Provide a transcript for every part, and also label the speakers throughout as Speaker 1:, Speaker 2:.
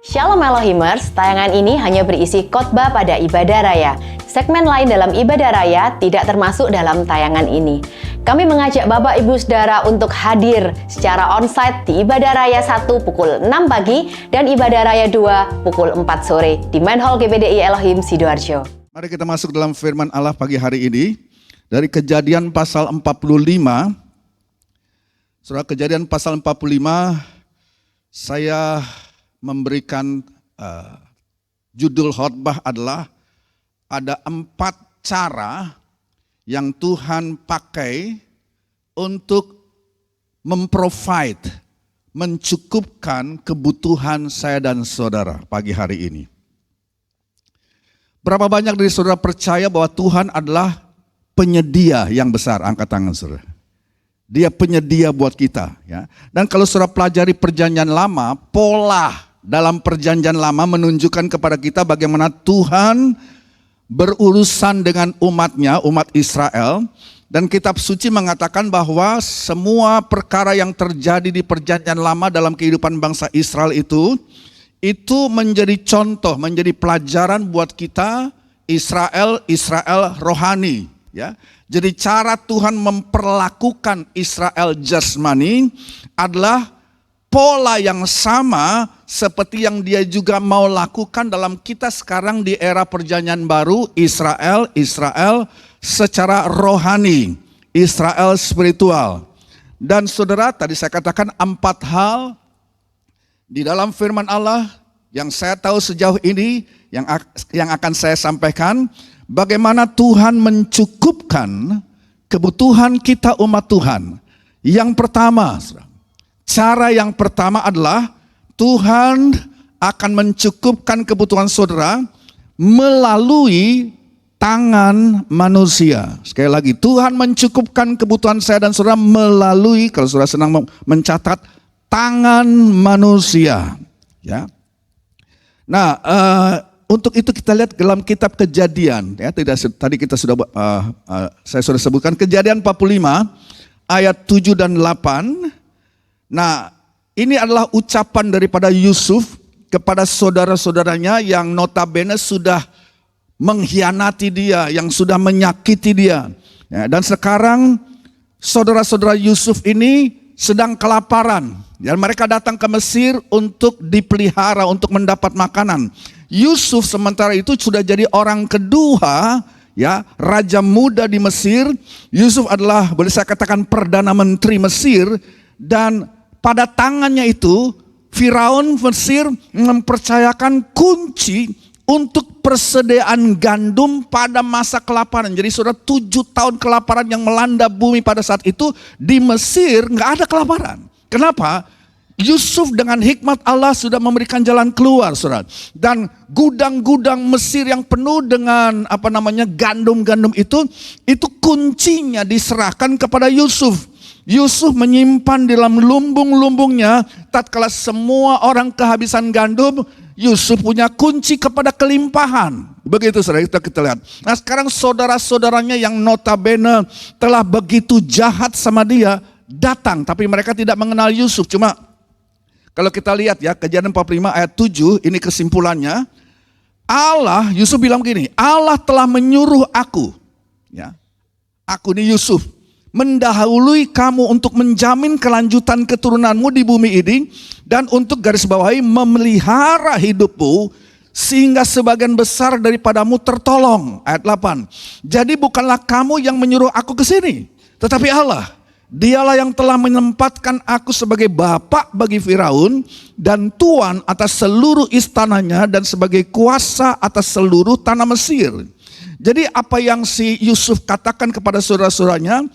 Speaker 1: Shalom Elohimers, tayangan ini hanya berisi khotbah pada ibadah raya. Segmen lain dalam ibadah raya tidak termasuk dalam tayangan ini. Kami mengajak Bapak Ibu Saudara untuk hadir secara onsite di ibadah raya 1 pukul 6 pagi dan ibadah raya 2 pukul 4 sore di Main Hall GPDI Elohim Sidoarjo.
Speaker 2: Mari kita masuk dalam firman Allah pagi hari ini dari Kejadian pasal 45. Surah Kejadian pasal 45, saya memberikan judul khotbah adalah ada 4 cara yang Tuhan pakai untuk memprovide, mencukupkan kebutuhan saya dan saudara pagi hari ini. Berapa banyak dari saudara percaya bahwa Tuhan adalah penyedia yang besar? Angkat tangan saudara. Dia penyedia buat kita, ya. Dan kalau saudara pelajari perjanjian lama, pola dalam perjanjian lama menunjukkan kepada kita bagaimana Tuhan berurusan dengan umatnya, umat Israel. Dan kitab suci mengatakan bahwa semua perkara yang terjadi di perjanjian lama dalam kehidupan bangsa Israel itu menjadi contoh, menjadi pelajaran buat kita Israel rohani, ya. Jadi cara Tuhan memperlakukan Israel jasmani adalah pola yang sama seperti yang dia juga mau lakukan dalam kita sekarang di era perjanjian baru, Israel secara rohani, Israel spiritual. Dan saudara, tadi saya katakan 4 hal di dalam firman Allah yang saya tahu sejauh ini yang akan saya sampaikan. Bagaimana Tuhan mencukupkan kebutuhan kita umat Tuhan. Yang pertama, cara yang pertama adalah Tuhan akan mencukupkan kebutuhan saudara melalui tangan manusia. Sekali lagi, Tuhan mencukupkan kebutuhan saya dan saudara melalui, kalau saudara senang mencatat, tangan manusia. Ya. Nah, untuk itu kita lihat dalam kitab Kejadian, ya, tadi kita sudah saya sudah sebutkan Kejadian 45 ayat 7 dan 8. Nah, ini adalah ucapan daripada Yusuf kepada saudara-saudaranya yang notabene sudah mengkhianati dia, yang sudah menyakiti dia. Ya, dan sekarang saudara-saudara Yusuf ini sedang kelaparan. Dan mereka datang ke Mesir untuk dipelihara, untuk mendapat makanan. Yusuf sementara itu sudah jadi orang kedua, ya, raja muda di Mesir. Yusuf adalah, boleh saya katakan, perdana menteri Mesir. Dan pada tangannya itu Firaun Mesir mempercayakan kunci untuk persediaan gandum pada masa kelaparan. Jadi sudah 7 tahun kelaparan yang melanda bumi pada saat itu. Di Mesir nggak ada kelaparan. Kenapa? Yusuf dengan hikmat Allah sudah memberikan jalan keluar, saudara. Dan gudang-gudang Mesir yang penuh dengan gandum-gandum itu kuncinya diserahkan kepada Yusuf. Yusuf menyimpan di dalam lumbung-lumbungnya. Tatkala semua orang kehabisan gandum, Yusuf punya kunci kepada kelimpahan. Begitu saudara, kita lihat. Nah, sekarang saudara-saudaranya yang notabene telah begitu jahat sama dia datang, tapi mereka tidak mengenal Yusuf. Cuma kalau kita lihat ya, Kejadian 45 ayat 7, ini kesimpulannya. Yusuf bilang begini, Allah telah menyuruh aku, ya, aku ini Yusuf, mendahului kamu untuk menjamin kelanjutan keturunanmu di bumi ini, dan untuk garis bawahi memelihara hidupmu, sehingga sebagian besar daripadamu tertolong. Ayat 8, jadi bukanlah kamu yang menyuruh aku ke sini, tetapi Allah. Dialah yang telah menempatkan aku sebagai bapak bagi Firaun dan tuan atas seluruh istananya dan sebagai kuasa atas seluruh tanah Mesir. Jadi apa yang si Yusuf katakan kepada saudara-saudaranya,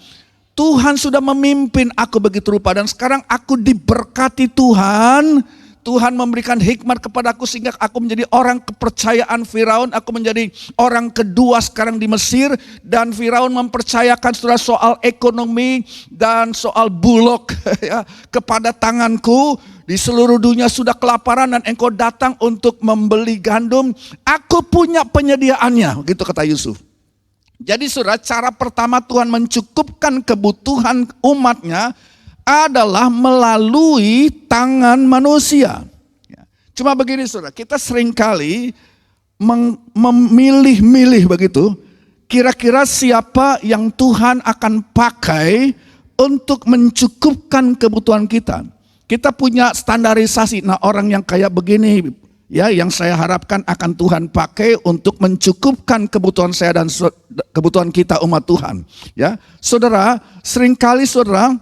Speaker 2: Tuhan sudah memimpin aku begitu rupa dan sekarang aku diberkati Tuhan. Tuhan memberikan hikmat kepadaku sehingga aku menjadi orang kepercayaan Firaun. Aku menjadi orang kedua sekarang di Mesir. Dan Firaun mempercayakan soal ekonomi dan soal bulog ya, kepada tanganku. Di seluruh dunia sudah kelaparan dan engkau datang untuk membeli gandum. Aku punya penyediaannya, gitu kata Yusuf. Jadi saudara, cara pertama Tuhan mencukupkan kebutuhan umatnya adalah melalui tangan manusia. Cuma begini saudara, kita seringkali memilih-milih begitu, kira-kira siapa yang Tuhan akan pakai untuk mencukupkan kebutuhan kita. Kita punya standarisasi, nah orang yang kayak begini ya yang saya harapkan akan Tuhan pakai untuk mencukupkan kebutuhan saya dan kebutuhan kita umat Tuhan. Ya, saudara, seringkali saudara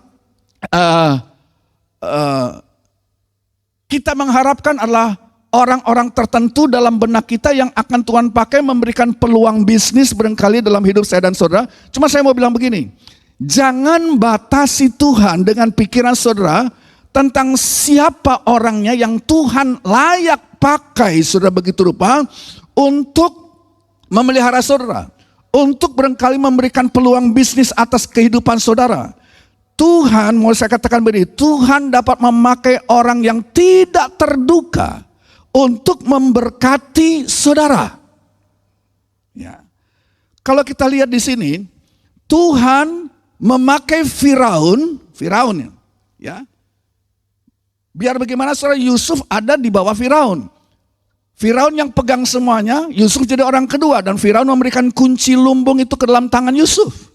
Speaker 2: kita mengharapkan adalah orang-orang tertentu dalam benak kita yang akan Tuhan pakai memberikan peluang bisnis barangkali dalam hidup saya dan saudara. Cuma saya mau bilang begini, jangan batasi Tuhan dengan pikiran saudara tentang siapa orangnya yang Tuhan layak pakai saudara begitu rupa untuk memelihara saudara, untuk barangkali memberikan peluang bisnis atas kehidupan saudara. Tuhan, mau saya katakan begini, Tuhan dapat memakai orang yang tidak terduga untuk memberkati saudara. Ya. Kalau kita lihat di sini, Tuhan memakai Firaun ya. Biar bagaimana saudara, Yusuf ada di bawah Firaun. Firaun yang pegang semuanya, Yusuf jadi orang kedua dan Firaun memberikan kunci lumbung itu ke dalam tangan Yusuf.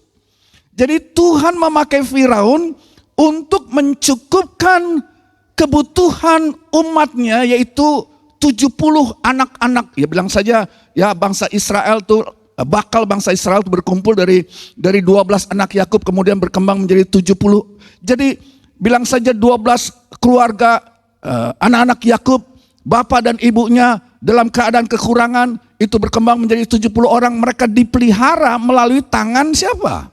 Speaker 2: Jadi Tuhan memakai Firaun untuk mencukupkan kebutuhan umatnya, yaitu 70 anak-anak. Ya bilang saja ya bangsa Israel tuh, bakal bangsa Israel tuh berkumpul dari 12 anak Yakub kemudian berkembang menjadi 70. Jadi bilang saja 12 keluarga anak-anak Yakub, bapak dan ibunya dalam keadaan kekurangan itu berkembang menjadi 70 orang. Mereka dipelihara melalui tangan siapa?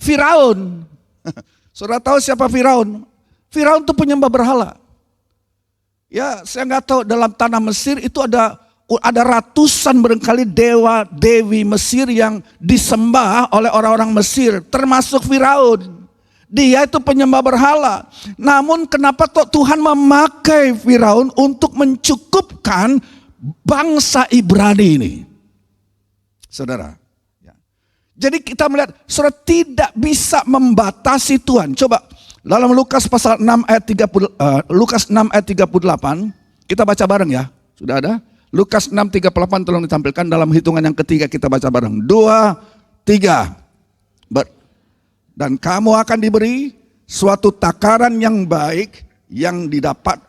Speaker 2: Firaun. Saudara tahu siapa Firaun? Firaun itu penyembah berhala. Ya, saya nggak tahu, dalam tanah Mesir itu ada ratusan barangkali dewa dewi Mesir yang disembah oleh orang-orang Mesir, termasuk Firaun. Dia itu penyembah berhala. Namun kenapa Tuhan memakai Firaun untuk mencukupkan bangsa Ibrani ini? Saudara. Jadi kita melihat saudara tidak bisa membatasi Tuhan. Coba dalam Lukas pasal 6 ayat 30, Lukas 6 ayat 38, kita baca bareng ya. Sudah ada? Lukas 6:38 tolong ditampilkan dalam hitungan yang ketiga, kita baca bareng. 2, 3. Dan kamu akan diberi suatu takaran yang baik, yang didapat,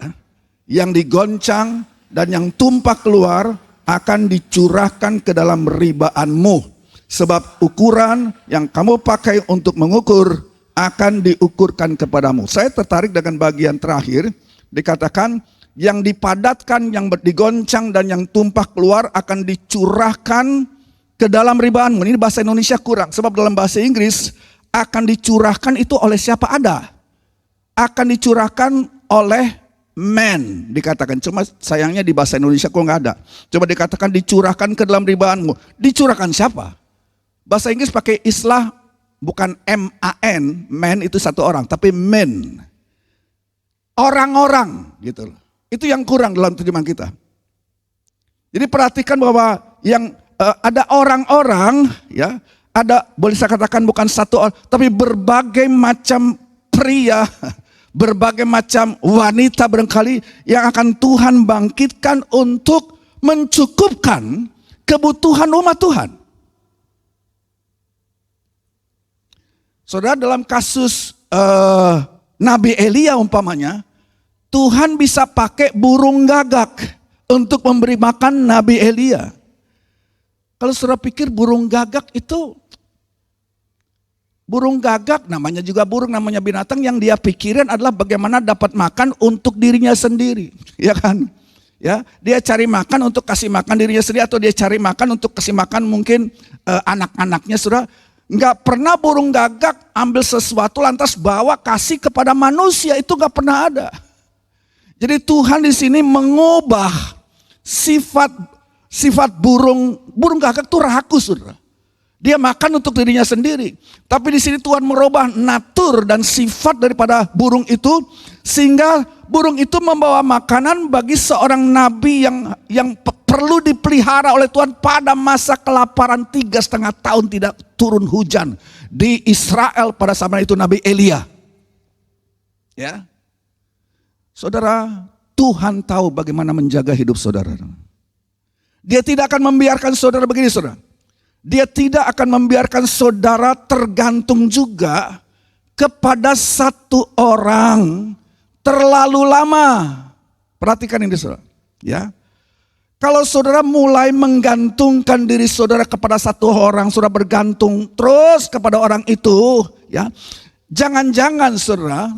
Speaker 2: yang digoncang dan yang tumpah keluar akan dicurahkan ke dalam ribaanmu. Sebab ukuran yang kamu pakai untuk mengukur akan diukurkan kepadamu. Saya tertarik dengan bagian terakhir, dikatakan yang dipadatkan, yang digoncang dan yang tumpah keluar akan dicurahkan ke dalam ribaanmu. Ini bahasa Indonesia kurang, sebab dalam bahasa Inggris akan dicurahkan itu oleh siapa ada. Akan dicurahkan oleh man, dikatakan. Cuma sayangnya di bahasa Indonesia kok nggak ada. Coba dikatakan dicurahkan ke dalam ribaanmu. Dicurahkan siapa? Bahasa Inggris pakai istilah bukan M-A-N, man itu satu orang, tapi men. Orang-orang gitu loh. Itu yang kurang dalam terjemahan kita. Jadi perhatikan bahwa yang ada orang-orang ya, ada boleh saya katakan bukan satu orang, tapi berbagai macam pria, berbagai macam wanita barangkali yang akan Tuhan bangkitkan untuk mencukupkan kebutuhan umat Tuhan. Saudara, dalam kasus Nabi Elia umpamanya, Tuhan bisa pakai burung gagak untuk memberi makan Nabi Elia. Kalau saudara pikir burung gagak itu, burung gagak namanya juga burung, namanya binatang, yang dia pikirin adalah bagaimana dapat makan untuk dirinya sendiri, ya kan? Ya, dia cari makan untuk kasih makan dirinya sendiri, atau dia cari makan untuk kasih makan mungkin anak-anaknya, saudara. Enggak pernah burung gagak ambil sesuatu lantas bawa kasih kepada manusia, itu enggak pernah ada. Jadi Tuhan di sini mengubah sifat burung gagak itu rakus, saudara. Dia makan untuk dirinya sendiri. Tapi di sini Tuhan merubah natur dan sifat daripada burung itu, sehingga burung itu membawa makanan bagi seorang nabi yang perlu dipelihara oleh Tuhan pada masa kelaparan 3,5 tahun tidak turun hujan di Israel pada zaman itu, Nabi Elia. Ya, saudara, Tuhan tahu bagaimana menjaga hidup saudara. Dia tidak akan membiarkan saudara begini, saudara. Dia tidak akan membiarkan saudara tergantung juga kepada satu orang terlalu lama. Perhatikan ini, saudara. Ya, kalau saudara mulai menggantungkan diri saudara kepada satu orang, saudara bergantung terus kepada orang itu, ya, jangan-jangan saudara,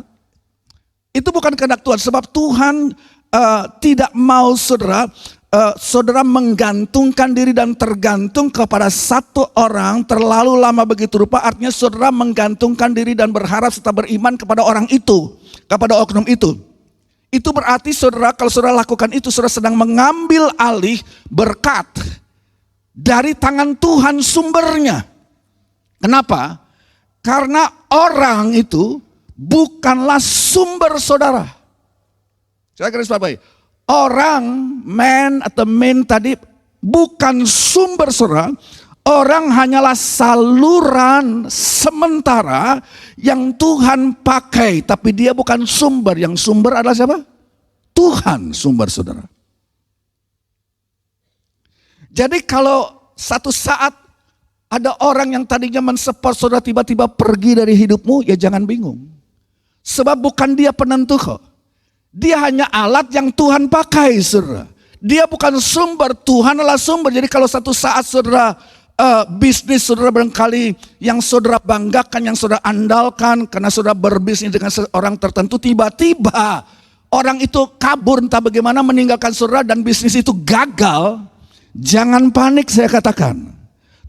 Speaker 2: itu bukan kehendak Tuhan. Sebab Tuhan tidak mau saudara, saudara menggantungkan diri dan tergantung kepada satu orang terlalu lama begitu rupa. Artinya saudara menggantungkan diri dan berharap serta beriman kepada orang itu, kepada oknum itu. Itu berarti saudara, kalau saudara lakukan itu, saudara sedang mengambil alih berkat dari tangan Tuhan sumbernya. Kenapa? Karena orang itu bukanlah sumber saudara. Saya garis bawahi. Orang, man atau men tadi bukan sumber saudara. Orang hanyalah saluran sementara yang Tuhan pakai. Tapi dia bukan sumber. Yang sumber adalah siapa? Tuhan sumber saudara. Jadi kalau satu saat ada orang yang tadinya mensupport saudara tiba-tiba pergi dari hidupmu, ya jangan bingung. Sebab bukan dia penentu kok. Dia hanya alat yang Tuhan pakai saudara. Dia bukan sumber, Tuhan adalah sumber. Jadi kalau satu saat saudara bisnis saudara barangkali yang saudara banggakan, yang saudara andalkan karena saudara berbisnis dengan seorang tertentu, tiba-tiba orang itu kabur entah bagaimana meninggalkan saudara dan bisnis itu gagal, jangan panik saya katakan.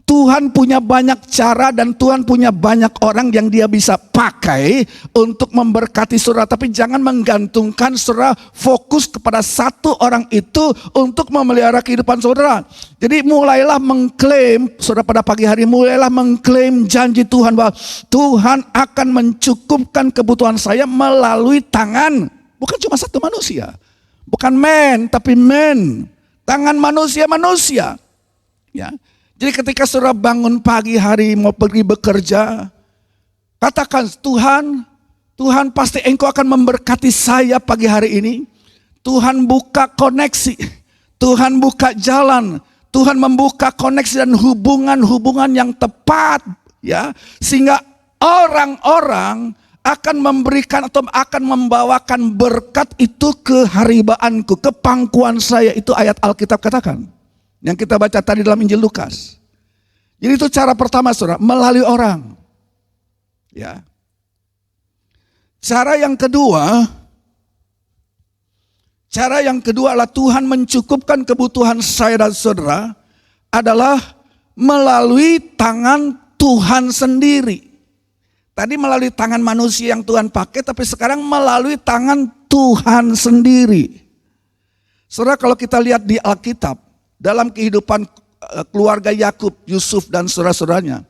Speaker 2: Tuhan punya banyak cara dan Tuhan punya banyak orang yang dia bisa pakai untuk memberkati saudara. Tapi jangan menggantungkan saudara fokus kepada satu orang itu untuk memelihara kehidupan saudara. Jadi mulailah mengklaim, saudara pada pagi hari mulailah mengklaim janji Tuhan bahwa Tuhan akan mencukupkan kebutuhan saya melalui tangan. Bukan cuma satu manusia. Bukan men, tapi men. Tangan manusia-manusia. Ya. Jadi ketika saudara bangun pagi hari mau pergi bekerja, katakan Tuhan pasti Engkau akan memberkati saya pagi hari ini. Tuhan buka koneksi, Tuhan buka jalan, Tuhan membuka koneksi dan hubungan-hubungan yang tepat, ya, sehingga orang-orang akan memberikan atau akan membawakan berkat itu ke haribaanku, ke pangkuan saya. Itu ayat Alkitab katakan. Yang kita baca tadi dalam Injil Lukas. Jadi itu cara pertama saudara, melalui orang. Ya. Cara yang kedua adalah Tuhan mencukupkan kebutuhan saya dan saudara adalah melalui tangan Tuhan sendiri. Tadi melalui tangan manusia yang Tuhan pakai, tapi sekarang melalui tangan Tuhan sendiri. Saudara, kalau kita lihat di Alkitab, dalam kehidupan keluarga Yakub, Yusuf dan saudara-saudaranya,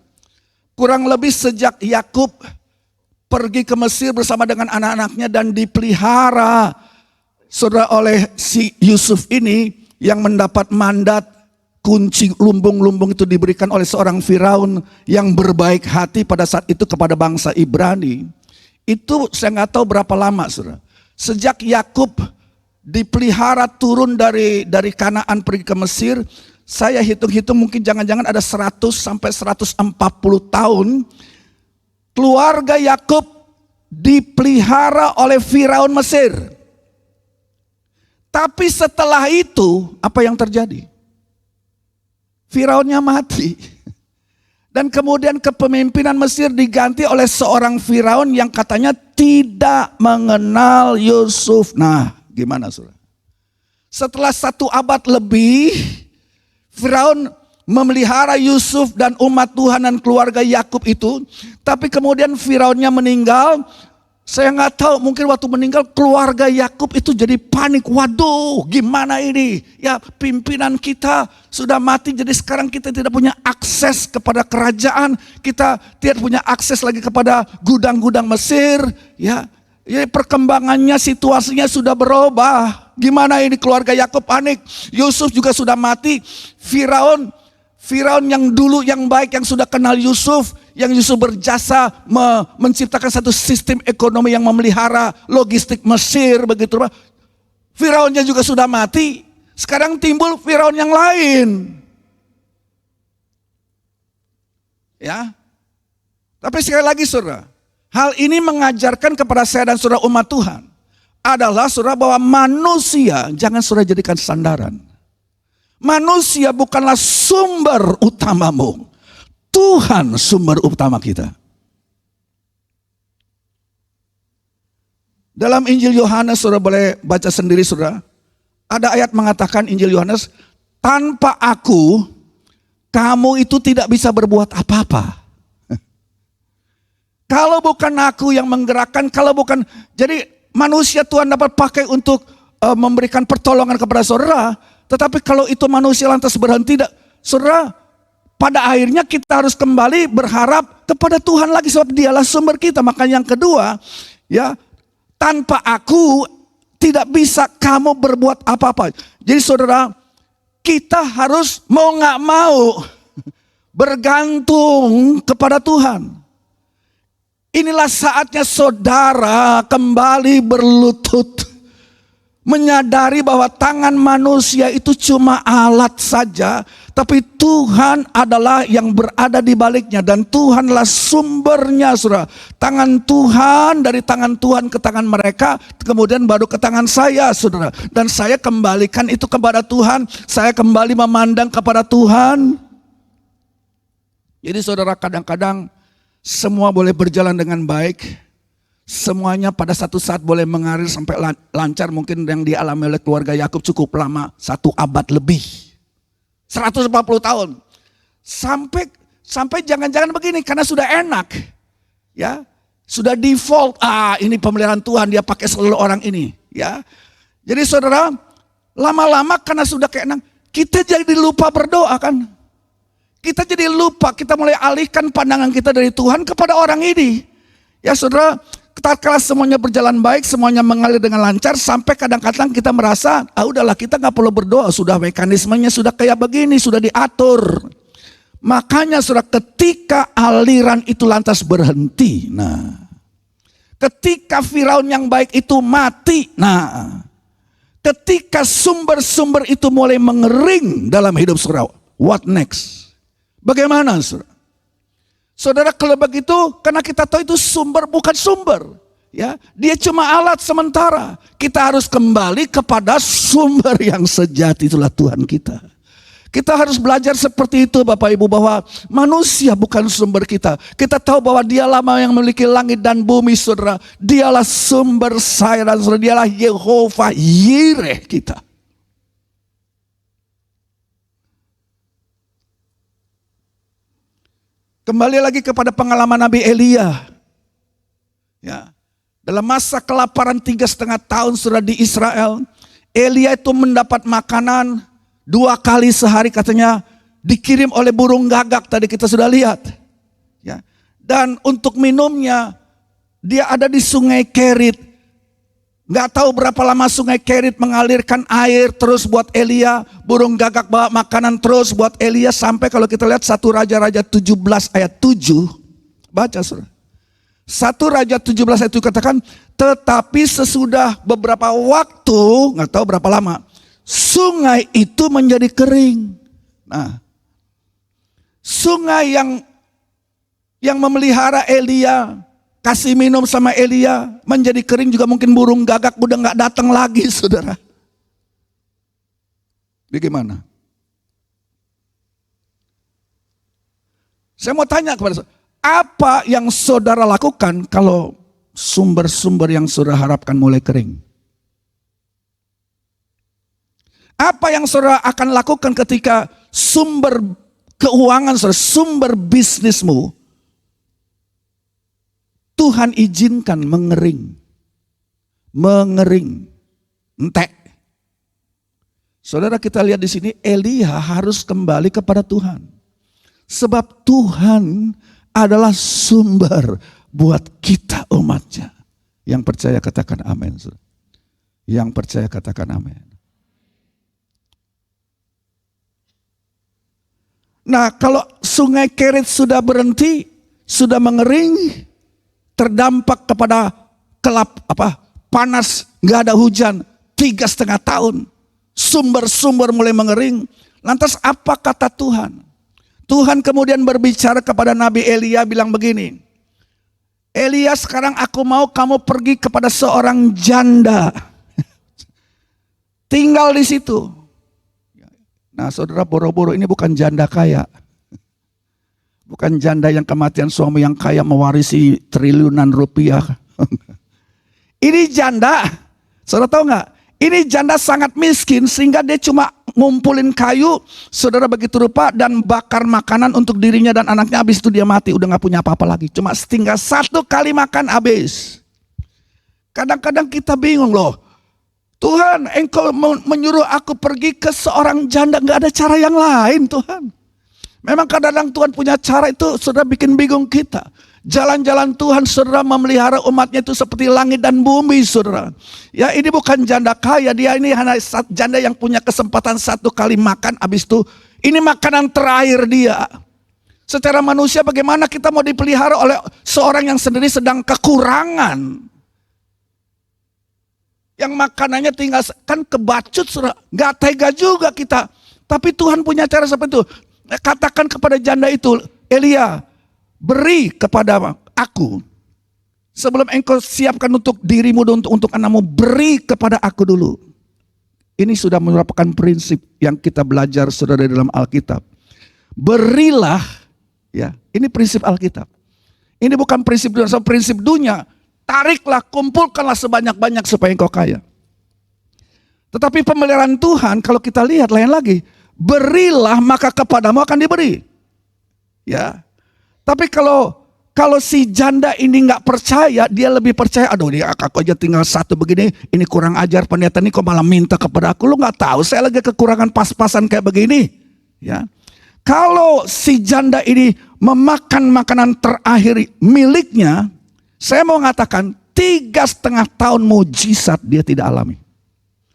Speaker 2: kurang lebih sejak Yakub pergi ke Mesir bersama dengan anak-anaknya dan dipelihara saudara oleh si Yusuf ini yang mendapat mandat kunci lumbung-lumbung itu diberikan oleh seorang Firaun yang berbaik hati pada saat itu kepada bangsa Ibrani. Itu saya nggak tahu berapa lama saudara. Sejak Yakub dipelihara turun dari Kanaan pergi ke Mesir, saya hitung-hitung mungkin jangan-jangan ada 100 sampai 140 tahun keluarga Yakub dipelihara oleh Firaun Mesir. Tapi setelah itu apa yang terjadi? Firaunnya mati. Dan kemudian kepemimpinan Mesir diganti oleh seorang Firaun yang katanya tidak mengenal Yusuf. Nah, gimana saudara? Setelah 1 abad lebih, Firaun memelihara Yusuf dan umat Tuhan dan keluarga Yakub itu. Tapi kemudian Firaunnya meninggal. Saya nggak tahu, mungkin waktu meninggal keluarga Yakub itu jadi panik. Waduh, gimana ini? Ya, pimpinan kita sudah mati, jadi sekarang kita tidak punya akses kepada kerajaan. Kita tidak punya akses lagi kepada gudang-gudang Mesir. Ya, jadi perkembangannya, situasinya sudah berubah. Gimana ini? Keluarga Yakub panik. Yusuf juga sudah mati. Firaun yang dulu yang baik, yang sudah kenal Yusuf, yang Yusuf berjasa menciptakan satu sistem ekonomi yang memelihara logistik Mesir begitu. Firaunnya juga sudah mati. Sekarang timbul Firaun yang lain. Ya. Tapi sekali lagi saudara, hal ini mengajarkan kepada saya dan saudara umat Tuhan adalah saudara bahwa manusia jangan saudara jadikan sandaran. Manusia bukanlah sumber utamamu. Tuhan sumber utama kita. Dalam Injil Yohanes, saudara boleh baca sendiri saudara. Ada ayat mengatakan Injil Yohanes, tanpa aku, kamu itu tidak bisa berbuat apa-apa. Kalau bukan aku yang menggerakkan, jadi manusia Tuhan dapat pakai untuk memberikan pertolongan kepada saudara. Tetapi kalau itu manusia lantas berhenti, saudara, pada akhirnya kita harus kembali berharap kepada Tuhan lagi sebab dialah sumber kita. Maka yang kedua, ya, tanpa aku tidak bisa kamu berbuat apa-apa. Jadi saudara, kita harus mau gak mau bergantung kepada Tuhan. Inilah saatnya saudara kembali berlutut. Menyadari bahwa tangan manusia itu cuma alat saja. Tapi Tuhan adalah yang berada di baliknya. Dan Tuhanlah sumbernya saudara. Tangan Tuhan, dari tangan Tuhan ke tangan mereka. Kemudian baru ke tangan saya saudara. Dan saya kembalikan itu kepada Tuhan. Saya kembali memandang kepada Tuhan. Jadi saudara, kadang-kadang semua boleh berjalan dengan baik. Semuanya pada satu saat boleh mengalir sampai lancar. Mungkin yang dialami oleh keluarga Yakub cukup lama, 1 abad lebih, 140 tahun. Sampai jangan-jangan begini, karena sudah enak, ya, sudah default. Ini pemeliharaan Tuhan, dia pakai selalu orang ini, ya. Jadi saudara, lama-lama karena sudah keenak, kita jadi lupa berdoa kan? Kita jadi lupa, kita mulai alihkan pandangan kita dari Tuhan kepada orang ini. Ya saudara, tatkala semuanya berjalan baik, semuanya mengalir dengan lancar, sampai kadang-kadang kita merasa, udahlah kita gak perlu berdoa, sudah mekanismenya sudah kayak begini, sudah diatur. Makanya saudara, ketika aliran itu lantas berhenti, ketika Firaun yang baik itu mati, ketika sumber-sumber itu mulai mengering dalam hidup saudara, what next? Bagaimana saudara? Saudara, kalau begitu, karena kita tahu itu sumber bukan sumber, ya, dia cuma alat sementara. Kita harus kembali kepada sumber yang sejati, itulah Tuhan kita. Kita harus belajar seperti itu Bapak Ibu, bahwa manusia bukan sumber kita. Kita tahu bahwa dialah yang memiliki langit dan bumi saudara. Dialah sumber saya dan saudara, dialah Yehova Yireh kita. Kembali lagi kepada pengalaman Nabi Elia. Ya, dalam masa kelaparan 3,5 tahun sudah di Israel, Elia itu mendapat makanan 2 kali sehari, katanya dikirim oleh burung gagak, tadi kita sudah lihat. Ya, dan untuk minumnya dia ada di Sungai Kerit. Gak tahu berapa lama Sungai Kerit mengalirkan air terus buat Elia. Burung gagak bawa makanan terus buat Elia. Sampai kalau kita lihat 1 Raja-Raja 17 ayat 7. Baca saudara. 1 Raja 17 ayat 7 katakan, tetapi sesudah beberapa waktu, gak tahu berapa lama, sungai itu menjadi kering. Nah, sungai yang memelihara Elia, kasih minum sama Elia, menjadi kering juga. Mungkin burung gagak udah gak datang lagi saudara. Bagaimana? Saya mau tanya kepada saudara, apa yang saudara lakukan kalau sumber-sumber yang saudara harapkan mulai kering? Apa yang saudara akan lakukan ketika sumber keuangan saudara, sumber bisnismu, Tuhan izinkan mengering, entek. Saudara, kita lihat di sini Elia harus kembali kepada Tuhan. Sebab Tuhan adalah sumber buat kita umatnya. Yang percaya katakan amin. Yang percaya katakan amin. Nah, kalau Sungai Kerit sudah berhenti, sudah mengering, terdampak kepada panas, nggak ada hujan, 3,5 tahun. Sumber-sumber mulai mengering. Lantas apa kata Tuhan? Tuhan kemudian berbicara kepada Nabi Elia bilang begini. Elia, sekarang aku mau kamu pergi kepada seorang janda. Tinggal di situ. Nah saudara, boro-boro ini bukan janda kaya. Bukan janda yang kematian suami yang kaya mewarisi triliunan rupiah. Ini janda, saudara tahu nggak? Ini janda sangat miskin sehingga dia cuma ngumpulin kayu, saudara begitu rupa, dan bakar makanan untuk dirinya dan anaknya. Habis itu dia mati, udah nggak punya apa-apa lagi. Cuma tinggal 1 kali makan habis. Kadang-kadang kita bingung loh. Tuhan, engkau menyuruh aku pergi ke seorang janda, nggak ada cara yang lain Tuhan. Memang kadang-kadang Tuhan punya cara itu, saudara bikin bingung kita. Jalan-jalan Tuhan, saudara, memelihara umatnya itu seperti langit dan bumi, saudara. Ya, ini bukan janda kaya, dia ini hanya janda yang punya kesempatan 1 kali makan, habis itu ini makanan terakhir dia. Secara manusia bagaimana kita mau dipelihara oleh seorang yang sendiri sedang kekurangan? Yang makanannya tinggal, kan kebacut, saudara. Gak tega juga kita. Tapi Tuhan punya cara seperti itu. Katakan kepada janda itu, Elia, beri kepada aku. Sebelum engkau siapkan untuk dirimu dan untuk anakmu, beri kepada aku dulu. Ini sudah merupakan prinsip yang kita belajar, saudara, dalam Alkitab. Berilah, ya, ini prinsip Alkitab. Ini bukan prinsip dunia, prinsip dunia. Tariklah, kumpulkanlah sebanyak-banyak supaya engkau kaya. Tetapi pemeliharaan Tuhan, kalau kita lihat lain lagi, berilah maka kepadamu akan diberi. Ya. Tapi kalau si janda ini nggak percaya, dia lebih percaya, aduh dia aku aja tinggal 1 begini, ini kurang ajar pendeta ini kok malah minta kepada aku, lu nggak tahu saya lagi kekurangan pas-pasan kayak begini. Ya. Kalau si janda ini memakan makanan terakhir miliknya, saya mau mengatakan 3,5 tahun mujizat dia tidak alami.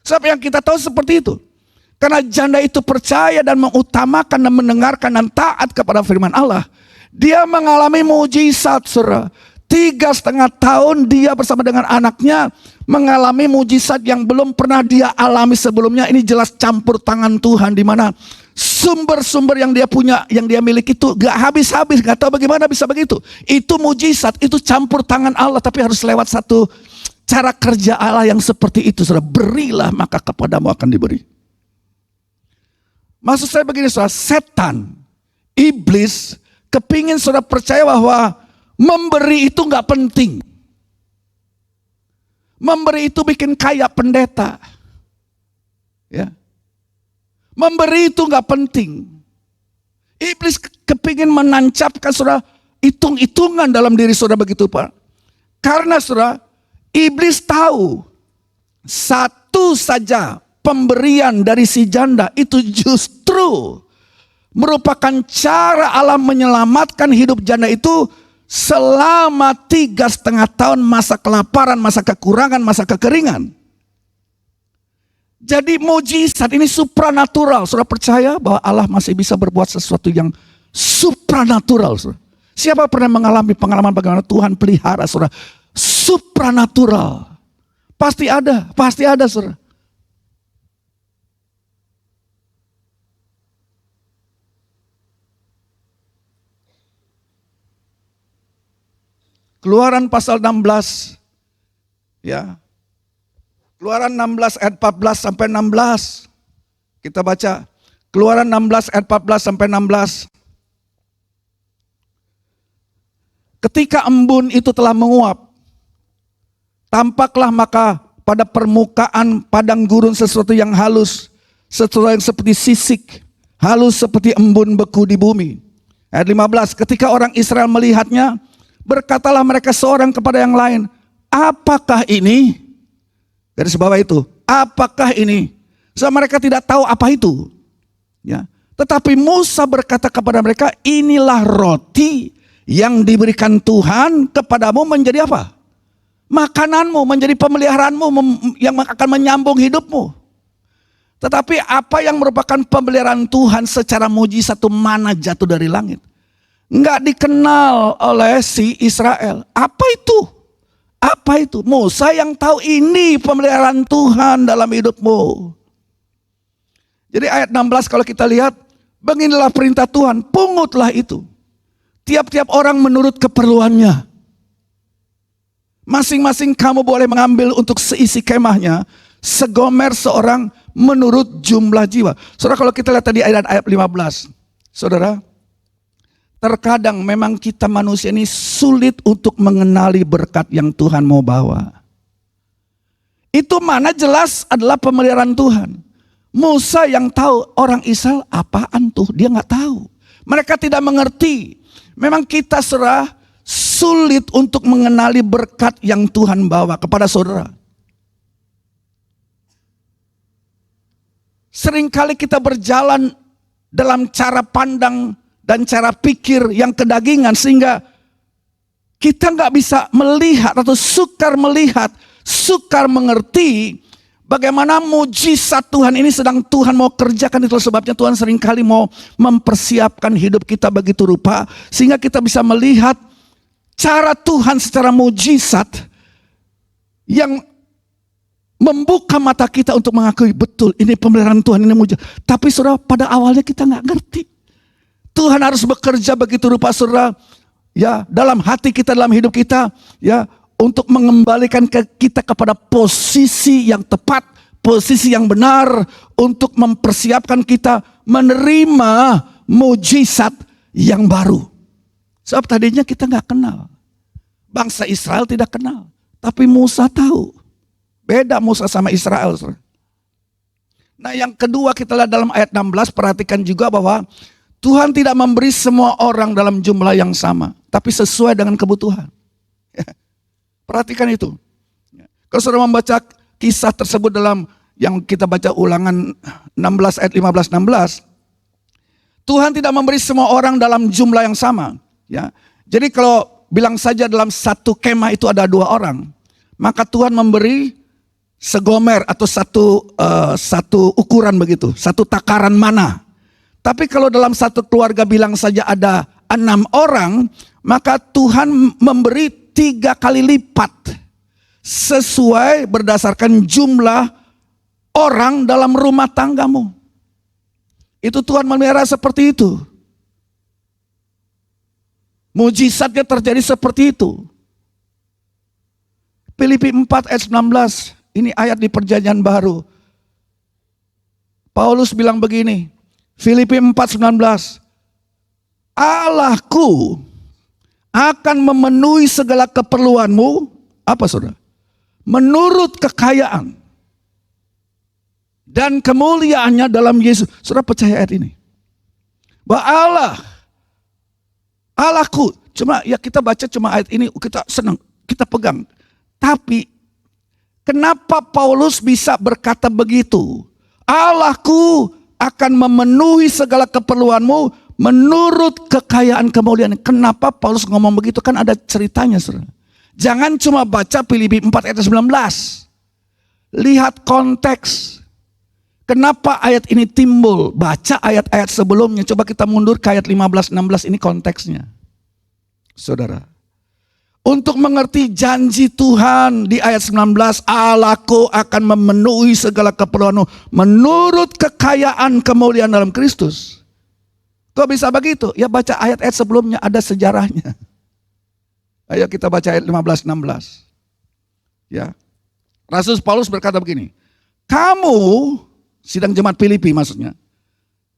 Speaker 2: Siapa yang kita tahu seperti itu? Karena janda itu percaya dan mengutamakan dan mendengarkan dan taat kepada firman Allah. Dia mengalami mujizat, saudara. 3,5 tahun dia bersama dengan anaknya mengalami mujizat yang belum pernah dia alami sebelumnya. Ini jelas campur tangan Tuhan, di mana sumber-sumber yang dia punya, yang dia miliki itu gak habis-habis, gak tahu bagaimana bisa begitu. Itu mujizat, itu campur tangan Allah, tapi harus lewat satu cara kerja Allah yang seperti itu, saudara. Berilah maka kepadamu akan diberi. Maksud saya begini, saudara, setan, iblis kepingin saudara percaya bahwa memberi itu gak penting. Memberi itu bikin kaya pendeta. Ya. Memberi itu gak penting. Iblis kepingin menancapkan saudara hitung-hitungan dalam diri saudara begitu Pak. Karena saudara, iblis tahu satu saja pemberian dari si janda itu justru merupakan cara Allah menyelamatkan hidup janda itu selama 3,5 tahun masa kelaparan, masa kekurangan, masa kekeringan. Jadi mujizat ini supranatural. Saudara percaya bahwa Allah masih bisa berbuat sesuatu yang supranatural, saudara? Siapa pernah mengalami pengalaman bagaimana Tuhan pelihara, saudara? Supranatural. Pasti ada, saudara. Keluaran pasal 16, ya. Keluaran 16 ayat 14 sampai 16. Kita baca. Keluaran 16 ayat 14 sampai 16. Ketika embun itu telah menguap, tampaklah maka pada permukaan padang gurun sesuatu yang halus, sesuatu yang seperti sisik, halus seperti embun beku di bumi. Ayat 15, ketika orang Israel melihatnya, berkatalah mereka seorang kepada yang lain, apakah ini? Garis bawah itu, apakah ini? So, mereka tidak tahu apa itu. Ya. Tetapi Musa berkata kepada mereka, inilah roti yang diberikan Tuhan kepadamu menjadi apa? Makananmu, menjadi pemeliharaanmu yang akan menyambung hidupmu. Tetapi apa yang merupakan pemeliharaan Tuhan secara mujizat itu mana jatuh dari langit? Enggak dikenal oleh si Israel. Apa itu? Apa itu? Musa yang tahu ini pemeliharaan Tuhan dalam hidupmu. Jadi ayat 16 kalau kita lihat, beginilah perintah Tuhan, pungutlah itu. Tiap-tiap orang menurut keperluannya. Masing-masing kamu boleh mengambil untuk seisi kemahnya, segomer seorang menurut jumlah jiwa. Saudara, kalau kita lihat tadi ayat 15, saudara, terkadang memang kita manusia ini sulit untuk mengenali berkat yang Tuhan mau bawa. Itu mana jelas adalah pemeliharaan Tuhan. Musa yang tahu, orang Israel apaan tuh, dia nggak tahu. Mereka tidak mengerti. Memang kita sulit untuk mengenali berkat yang Tuhan bawa kepada saudara. Seringkali kita berjalan dalam cara pandang dan cara pikir yang kedagingan sehingga kita nggak bisa melihat atau sukar melihat, sukar mengerti bagaimana mujizat Tuhan ini sedang Tuhan mau kerjakan. Itu sebabnya Tuhan seringkali mau mempersiapkan hidup kita begitu rupa sehingga kita bisa melihat cara Tuhan secara mujizat yang membuka mata kita untuk mengakui betul ini pemeliharaan Tuhan, ini mujizat. Tapi saudara, pada awalnya kita nggak ngerti. Tuhan harus bekerja begitu rupa saudara, ya, dalam hati kita, dalam hidup kita, ya, untuk mengembalikan kita kepada posisi yang tepat, posisi yang benar, untuk mempersiapkan kita menerima mujizat yang baru. Sebab tadinya kita nggak kenal. Bangsa Israel tidak kenal. Tapi Musa tahu. Beda Musa sama Israel. Nah, yang kedua kita lihat dalam ayat 16, perhatikan juga bahwa Tuhan tidak memberi semua orang dalam jumlah yang sama. Tapi sesuai dengan kebutuhan. Perhatikan itu. Kalau saudara membaca kisah tersebut dalam yang kita baca Ulangan 16 ayat 15-16. Tuhan tidak memberi semua orang dalam jumlah yang sama. Ya, jadi kalau bilang saja dalam satu kemah itu ada 2 orang, maka Tuhan memberi segomer atau satu ukuran begitu, satu takaran mana. Tapi kalau dalam satu keluarga bilang saja ada 6 orang, maka Tuhan memberi 3 kali lipat sesuai berdasarkan jumlah orang dalam rumah tanggamu. Itu Tuhan memelihara seperti itu. Mujizatnya terjadi seperti itu. Filipi 4 ayat 19. Ini ayat di perjanjian baru. Paulus bilang begini. Filipi 4:19. Allahku akan memenuhi segala keperluanmu. Apa saudara? Menurut kekayaan dan kemuliaannya dalam Yesus. Saudara percaya ayat ini? Bahwa Allahku, cuma ya kita baca cuma ayat ini, kita senang, kita pegang. Tapi kenapa Paulus bisa berkata begitu? Allahku akan memenuhi segala keperluanmu menurut kekayaan kemuliaan. Kenapa Paulus ngomong begitu? Kan ada ceritanya, saudara. Jangan cuma baca Filipi 4 ayat 19. Lihat konteks. Kenapa ayat ini timbul? Baca ayat-ayat sebelumnya. Coba kita mundur ke ayat 15-16, ini konteksnya. Saudara. Untuk mengerti janji Tuhan di ayat 19. Allahku akan memenuhi segala keperluanmu menurut kekayaan kemuliaan dalam Kristus. Kok bisa begitu? Ya baca ayat-ayat sebelumnya, ada sejarahnya. Ayo kita baca ayat 15-16. Ya. Rasul Paulus berkata begini. Kamu, sidang jemaat Filipi maksudnya.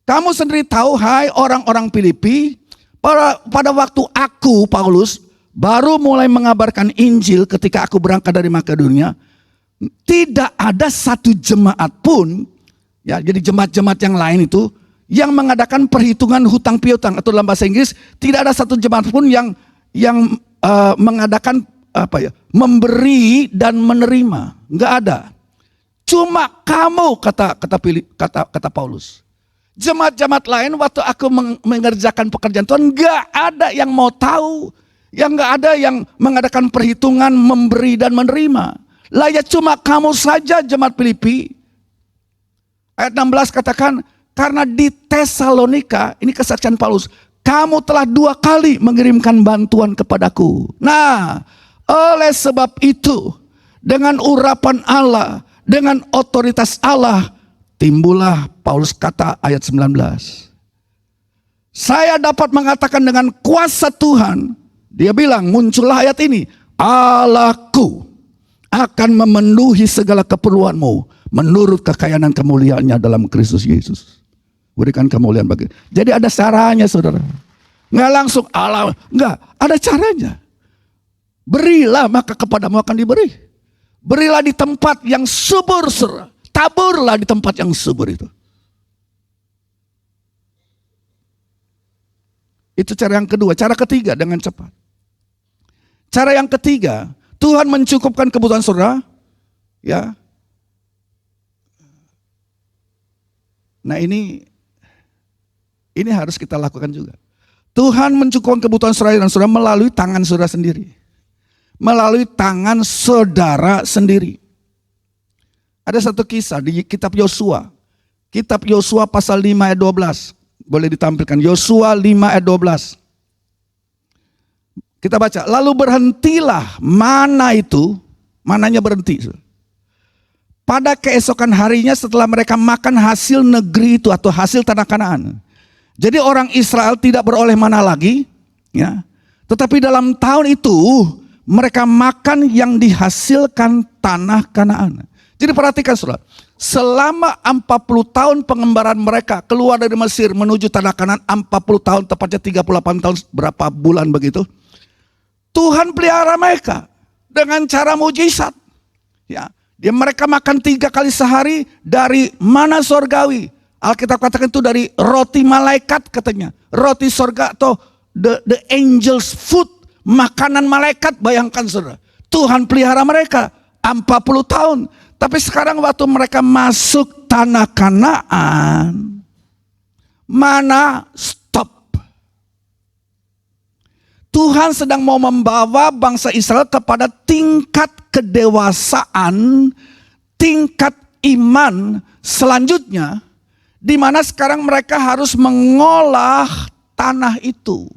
Speaker 2: Kamu sendiri tahu, hai orang-orang Filipi, pada waktu aku, Paulus, baru mulai mengabarkan Injil ketika aku berangkat dari Makedonia, tidak ada satu jemaat pun, ya, jadi jemaat-jemaat yang lain itu, yang mengadakan perhitungan hutang piutang, atau dalam bahasa Inggris, tidak ada satu jemaat pun yang mengadakan memberi dan menerima. Enggak ada. Cuma kamu, kata Paulus. Jemaat-jemaat lain waktu aku mengerjakan pekerjaan Tuhan, enggak ada yang mau tahu. Yang enggak ada yang mengadakan perhitungan memberi dan menerima. Lah ya cuma kamu saja jemaat Filipi. Ayat 16 katakan, karena di Tesalonika, ini kesaksian Paulus, kamu telah 2 kali mengirimkan bantuan kepadaku. Nah, Oleh sebab itu, dengan urapan Allah, dengan otoritas Allah, timbullah Paulus kata ayat 19. Saya dapat mengatakan dengan kuasa Tuhan, dia bilang muncullah ayat ini, Allahku akan memenuhi segala keperluanmu menurut kekayaan dan kemuliaannya dalam Kristus Yesus. Berikan kemuliaan bagi. Jadi ada caranya, saudara. Nggak langsung Allah, nggak, ada caranya. Berilah maka kepadamu akan diberi. Berilah di tempat yang subur, saudara. Taburlah di tempat yang subur itu. Itu cara yang kedua. Cara ketiga dengan cepat. Cara yang ketiga, Tuhan mencukupkan kebutuhan saudara. Ya. Nah ini harus kita lakukan juga. Tuhan mencukupkan kebutuhan saudara dan saudara melalui tangan saudara sendiri. Melalui tangan saudara sendiri. Ada satu kisah di kitab Yosua. Kitab Yosua pasal 5 ayat 12. Boleh ditampilkan. Yosua 5 ayat 12. Kita baca. Lalu berhentilah mana itu. Mananya berhenti. Pada keesokan harinya setelah mereka makan hasil negeri itu atau hasil tanah Kanaan. Jadi orang Israel tidak beroleh mana lagi. Ya. Tetapi dalam tahun itu mereka makan yang dihasilkan tanah Kanaan. Jadi perhatikan saudara, selama 40 tahun pengembaraan mereka keluar dari Mesir menuju tanah Kanaan, 40 tahun tepatnya 38 tahun berapa bulan begitu. Tuhan pelihara mereka dengan cara mujizat. Ya, mereka makan 3 kali sehari dari mana sorgawi. Alkitab katakan itu dari roti malaikat katanya. Roti sorga atau the angels food. Makanan malaikat, bayangkan saudara. Tuhan pelihara mereka 40 tahun. Tapi sekarang waktu mereka masuk tanah Kanaan, mana stop. Tuhan sedang mau membawa bangsa Israel kepada tingkat kedewasaan, tingkat iman selanjutnya, di mana sekarang mereka harus mengolah tanah itu.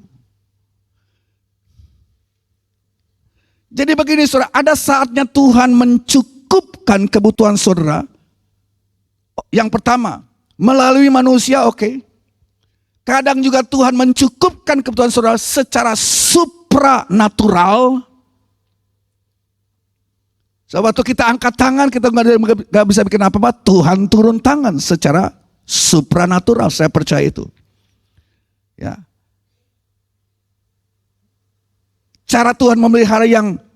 Speaker 2: Jadi begini saudara, ada saatnya Tuhan mencukupkan kebutuhan saudara. Yang pertama, melalui manusia, oke. Kadang juga Tuhan mencukupkan kebutuhan saudara secara supranatural. So, waktu kita angkat tangan, kita nggak bisa bikin apa-apa. Tuhan turun tangan secara supranatural, saya percaya itu. Ya. Cara Tuhan memelihara yang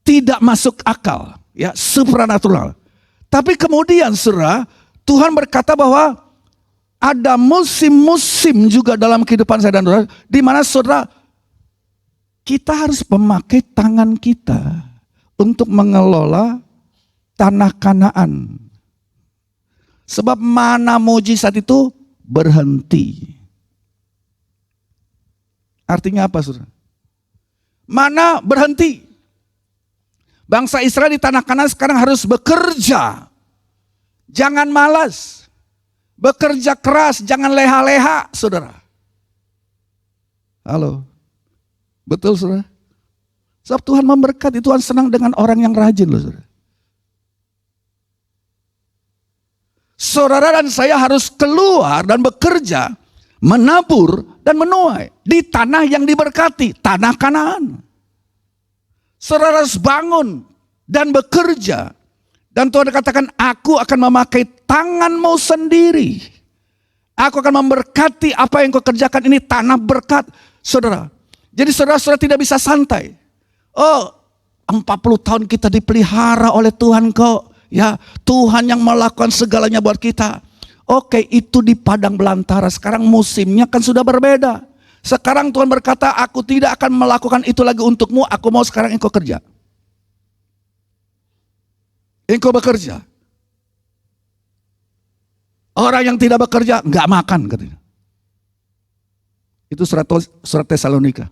Speaker 2: tidak masuk akal, ya, supranatural. Tapi kemudian saudara, Tuhan berkata bahwa ada musim-musim juga dalam kehidupan saya dan saudara, di mana saudara kita harus memakai tangan kita untuk mengelola tanah Kanaan. Sebab mana mujizat itu berhenti. Artinya apa saudara? Mana berhenti. Bangsa Israel di tanah Kanaan sekarang harus bekerja. Jangan malas. Bekerja keras, jangan leha-leha, saudara. Halo. Betul saudara? Sebab Tuhan memberkati, Tuhan senang dengan orang yang rajin loh saudara. Saudara dan saya harus keluar dan bekerja, menabur dan menuai di tanah yang diberkati, tanah Kanaan. Saudara harus bangun dan bekerja. Dan Tuhan katakan, aku akan memakai tanganmu sendiri. Aku akan memberkati apa yang kau kerjakan, ini tanah berkat. Saudara, jadi saudara-saudara tidak bisa santai. Oh, 40 tahun kita dipelihara oleh Tuhan kok. Ya, Tuhan yang melakukan segalanya buat kita. Oke, itu di padang belantara. Sekarang musimnya kan sudah berbeda. Sekarang Tuhan berkata, aku tidak akan melakukan itu lagi untukmu. Aku mau sekarang engkau kerja. Engkau bekerja. Orang yang tidak bekerja nggak makan katanya. Itu surat Tesalonika.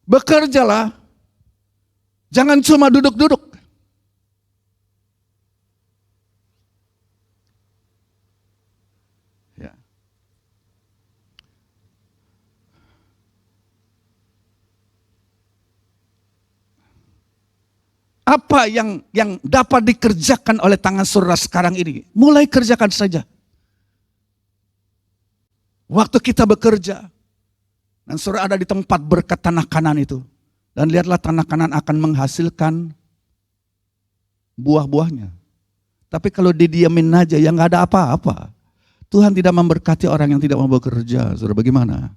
Speaker 2: Bekerjalah. Jangan cuma duduk-duduk. Ya. Apa yang dapat dikerjakan oleh tangan saudara sekarang ini? Mulai kerjakan saja. Waktu kita bekerja, dan saudara ada di tempat berkat tanah kanan itu. Dan lihatlah tanah kanan akan menghasilkan buah-buahnya. Tapi kalau didiamin aja, ya nggak ada apa-apa. Tuhan tidak memberkati orang yang tidak mau bekerja. Saudara, bagaimana?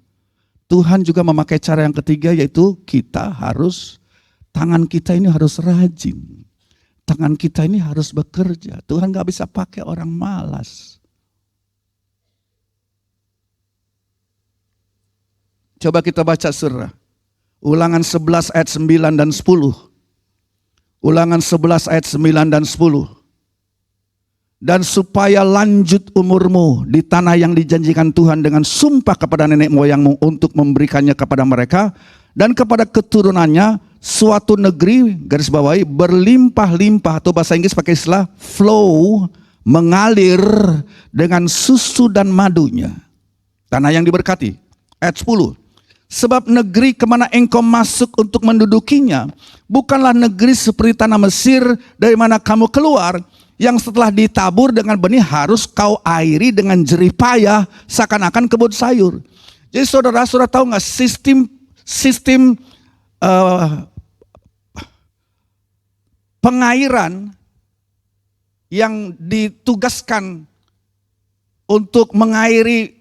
Speaker 2: Tuhan juga memakai cara yang ketiga, yaitu kita harus, tangan kita ini harus rajin. Tangan kita ini harus bekerja. Tuhan gak bisa pakai orang malas. Coba kita baca surah. Ulangan 11 ayat 9 dan 10. Ulangan 11 ayat 9 dan 10. Dan supaya lanjut umurmu di tanah yang dijanjikan Tuhan dengan sumpah kepada nenek moyangmu untuk memberikannya kepada mereka dan kepada keturunannya suatu negeri, garis bawahi, berlimpah-limpah, atau bahasa Inggris pakai istilah flow, mengalir dengan susu dan madunya. Tanah yang diberkati. Ayat 10. Sebab negeri kemana engkau masuk untuk mendudukinya bukanlah negeri seperti tanah Mesir dari mana kamu keluar, yang setelah ditabur dengan benih harus kau airi dengan jerih payah seakan-akan kebun sayur. Jadi saudara tahu nggak sistem pengairan yang ditugaskan untuk mengairi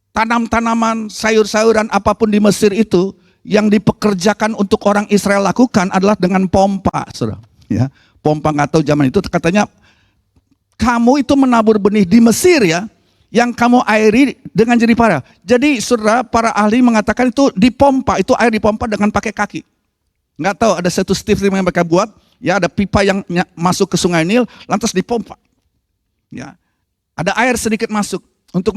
Speaker 2: tanam-tanaman, sayur-sayuran apapun di Mesir itu yang dipekerjakan untuk orang Israel lakukan adalah dengan pompa, saudara. Ya, pompa, nggak tahu zaman itu katanya kamu itu menabur benih di Mesir ya, yang kamu airi dengan jerih payah. Jadi saudara, para ahli mengatakan itu dipompa, itu air dipompa dengan pakai kaki. Nggak tahu, ada satu sistem yang mereka buat, ya ada pipa yang masuk ke sungai Nil, lantas dipompa. Ya, ada air sedikit masuk untuk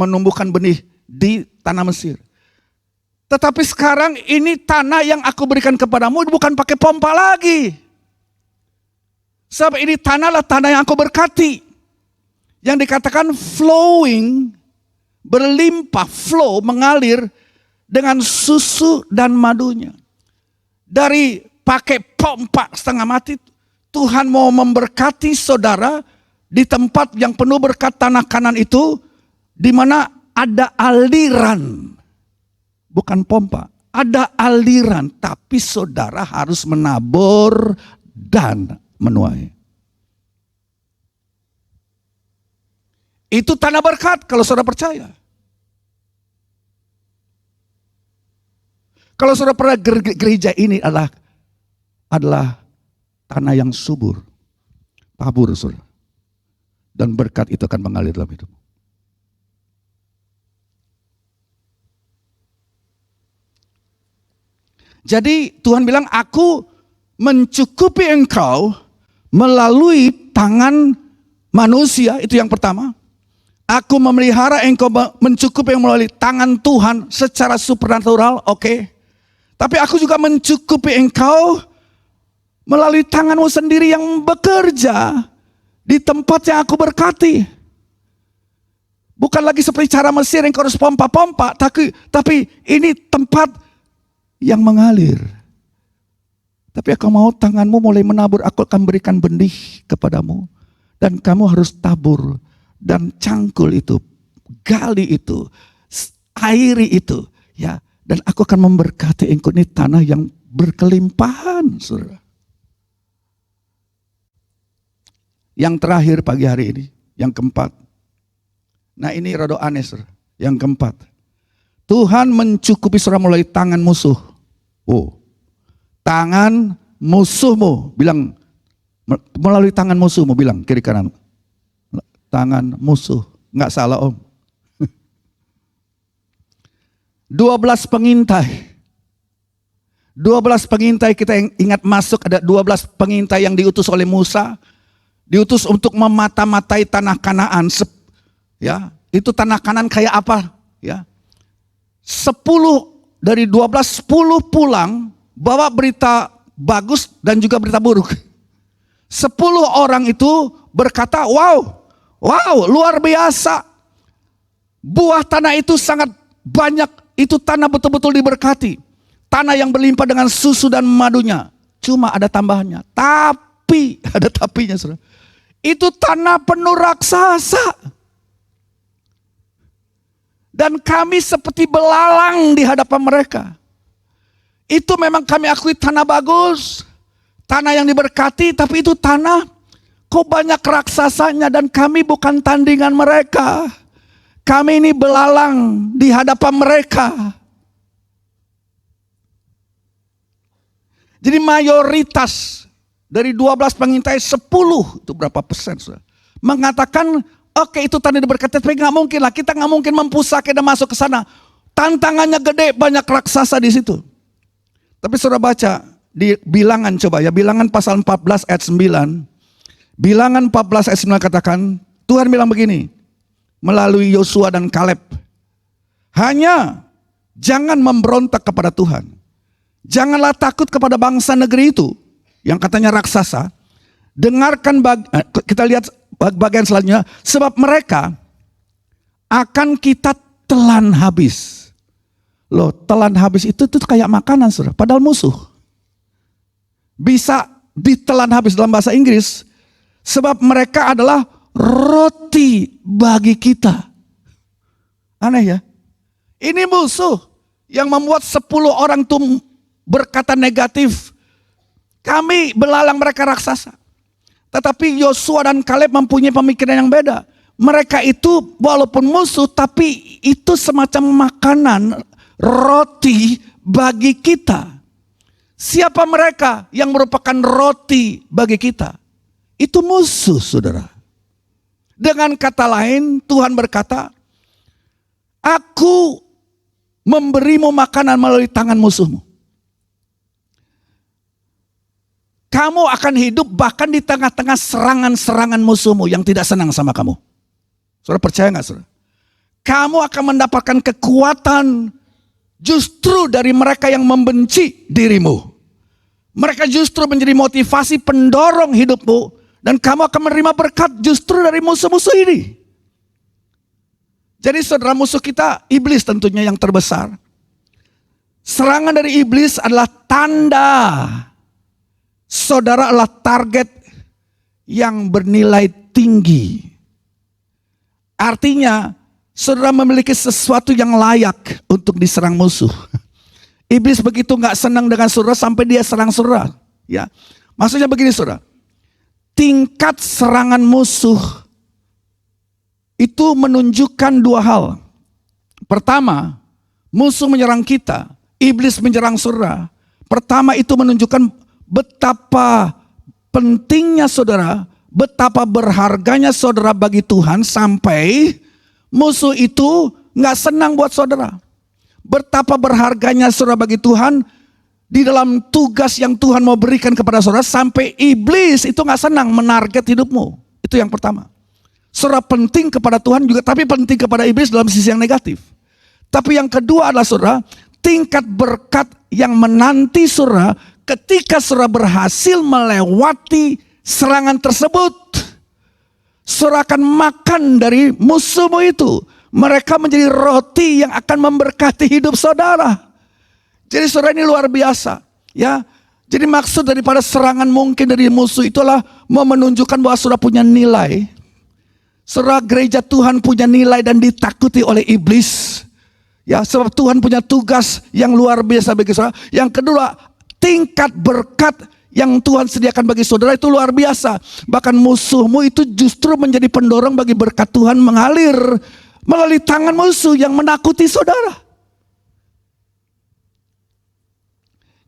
Speaker 2: menumbuhkan benih di tanah Mesir. Tetapi sekarang ini tanah yang aku berikan kepadamu bukan pakai pompa lagi. Sebab ini tanahlah tanah yang aku berkati. Yang dikatakan flowing, berlimpah, flow, mengalir dengan susu dan madunya. Dari pakai pompa setengah mati, Tuhan mau memberkati saudara di tempat yang penuh berkat tanah kanan itu, di mana ada aliran, bukan pompa, ada aliran, tapi saudara harus menabur dan menuai. Itu tanah berkat kalau saudara percaya. Kalau saudara pernah gereja ini adalah tanah yang subur, tabur saudara. Dan berkat itu akan mengalir dalam hidupmu. Jadi Tuhan bilang, aku mencukupi engkau melalui tangan manusia, itu yang pertama. Aku memelihara engkau mencukupi melalui tangan Tuhan secara supernatural, oke. Tapi aku juga mencukupi engkau melalui tanganmu sendiri yang bekerja di tempat yang aku berkati. Bukan lagi seperti cara Mesir yang harus pompa-pompa, tapi ini tempat yang mengalir. Tapi aku mau tanganmu mulai menabur, aku akan berikan benih kepadamu. Dan kamu harus tabur dan cangkul itu, gali itu, airi itu. Ya, dan aku akan memberkati engkau, ini tanah yang berkelimpahan, saudara. Yang terakhir pagi hari ini, yang keempat. Nah ini rada aneh, saudara. Yang keempat. Tuhan mencukupi saudara melalui tangan musuh. Oh, tangan musuhmu, bilang melalui tangan musuhmu, bilang kiri kanan. Tangan musuh, nggak salah om. 12 pengintai. 12 pengintai, kita ingat masuk ada 12 pengintai yang diutus oleh Musa. Diutus untuk memata-matai tanah Kanaan. Ya, itu tanah Kanaan kayak apa? Ya. 10 dari 12, 10 pulang bawa berita bagus dan juga berita buruk. 10 orang itu berkata, wow, luar biasa. Buah tanah itu sangat banyak, itu tanah betul-betul diberkati. Tanah yang berlimpah dengan susu dan madunya. Cuma ada tambahannya. Tapi, ada tapinya saudara. Itu tanah penuh raksasa. Dan kami seperti belalang di hadapan mereka. Itu memang kami akui tanah bagus. Tanah yang diberkati, tapi itu tanah kok banyak raksasanya dan kami bukan tandingan mereka. Kami ini belalang di hadapan mereka. Jadi mayoritas dari 12 pengintai 10, itu berapa persen? Mengatakan, oke itu tanah diberkati, tapi nggak mungkin lah. Kita nggak mungkin mempusake dan masuk ke sana. Tantangannya gede, banyak raksasa di situ. Tapi saudara baca di Bilangan coba ya, Bilangan pasal 14 ayat 9. Bilangan 14 ayat 9 katakan, Tuhan bilang begini, melalui Yosua dan Kaleb. Hanya jangan memberontak kepada Tuhan. Janganlah takut kepada bangsa negeri itu yang katanya raksasa. Dengarkan kita lihat bagian selanjutnya, sebab mereka akan kita telan habis. Loh, telan habis itu kayak makanan, saudara, padahal musuh. Bisa ditelan habis dalam bahasa Inggris, sebab mereka adalah roti bagi kita. Aneh ya. Ini musuh yang membuat 10 orang itu berkata negatif. Kami belalang, mereka raksasa. Tetapi Yosua dan Kaleb mempunyai pemikiran yang beda. Mereka itu walaupun musuh, tapi itu semacam makanan, roti bagi kita. Siapa mereka yang merupakan roti bagi kita? Itu musuh, saudara. Dengan kata lain, Tuhan berkata, aku memberimu makanan melalui tangan musuhmu. Kamu akan hidup bahkan di tengah-tengah serangan-serangan musuhmu yang tidak senang sama kamu. Saudara percaya gak, saudara? Kamu akan mendapatkan kekuatan justru dari mereka yang membenci dirimu. Mereka justru menjadi motivasi pendorong hidupmu. Dan kamu akan menerima berkat justru dari musuh-musuh ini. Jadi saudara, musuh kita iblis tentunya yang terbesar. Serangan dari iblis adalah tanda saudara adalah target yang bernilai tinggi. Artinya saudara memiliki sesuatu yang layak untuk diserang musuh. Iblis begitu gak senang dengan saudara sampai dia serang saudara. Ya, maksudnya begini saudara. Tingkat serangan musuh itu menunjukkan dua hal. Pertama, musuh menyerang kita, iblis menyerang saudara. Pertama itu menunjukkan betapa pentingnya saudara, betapa berharganya saudara bagi Tuhan sampai musuh itu gak senang buat saudara. Betapa berharganya saudara bagi Tuhan di dalam tugas yang Tuhan mau berikan kepada saudara sampai iblis itu gak senang menarget hidupmu. Itu yang pertama. Saudara penting kepada Tuhan juga, tapi penting kepada iblis dalam sisi yang negatif. Tapi yang kedua adalah saudara, tingkat berkat yang menanti saudara ketika saudara berhasil melewati serangan tersebut. Saudara akan makan dari musuhmu itu. Mereka menjadi roti yang akan memberkati hidup saudara. Jadi saudara, ini luar biasa. Ya, jadi maksud daripada serangan mungkin dari musuh itulah mau menunjukkan bahwa saudara punya nilai. Saudara, gereja Tuhan punya nilai dan ditakuti oleh iblis. Ya, sebab Tuhan punya tugas yang luar biasa bagi saudara. Yang kedua, tingkat berkat yang Tuhan sediakan bagi saudara itu luar biasa. Bahkan musuhmu itu justru menjadi pendorong bagi berkat Tuhan mengalir melalui tangan musuh yang menakuti saudara.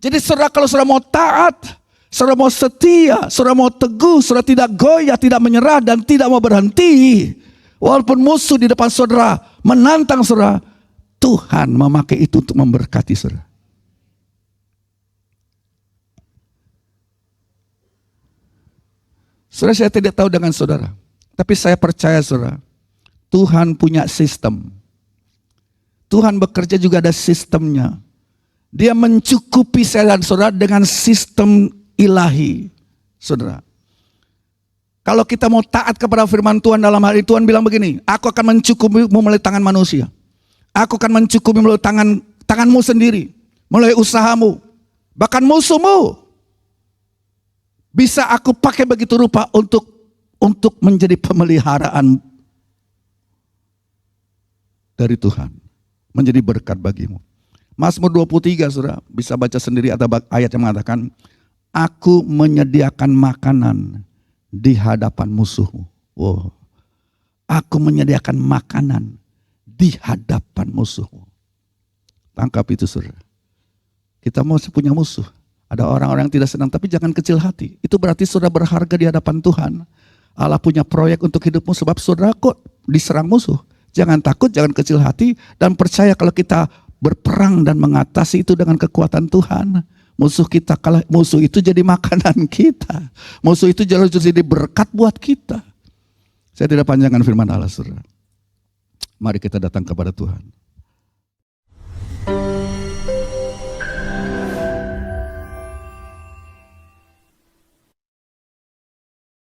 Speaker 2: Jadi saudara, kalau saudara mau taat, saudara mau setia, saudara mau teguh, saudara tidak goyah, tidak menyerah dan tidak mau berhenti. Walaupun musuh di depan saudara menantang saudara, Tuhan memakai itu untuk memberkati saudara. Saudara, saya tidak tahu dengan saudara, tapi saya percaya saudara, Tuhan punya sistem. Tuhan bekerja juga ada sistemnya. Dia mencukupi saya dan saudara dengan sistem ilahi, saudara. Kalau kita mau taat kepada firman Tuhan dalam hal ini, Tuhan bilang begini, aku akan mencukupimu melalui tangan manusia. Aku akan mencukupi melalui tanganmu sendiri, melalui usahamu, bahkan musuhmu. bisa aku pakai begitu rupa untuk menjadi pemeliharaan dari Tuhan, menjadi berkat bagimu. Mazmur 23, saudara, bisa baca sendiri, ada ayat yang mengatakan, aku menyediakan makanan di hadapan musuhmu. Wow. Aku menyediakan makanan di hadapan musuhmu. Tangkap itu, saudara. Kita mau punya musuh. Ada orang-orang yang tidak senang, tapi jangan kecil hati. Itu berarti saudara berharga di hadapan Tuhan. Allah punya proyek untuk hidupmu, sebab saudara kok diserang musuh. Jangan takut, jangan kecil hati, dan percaya kalau kita berperang dan mengatasi itu dengan kekuatan Tuhan. Musuh kita kalah, musuh itu jadi makanan kita. Musuh itu jadi berkat buat kita. Saya tidak panjangkan firman Allah, saudara. Mari kita datang kepada Tuhan.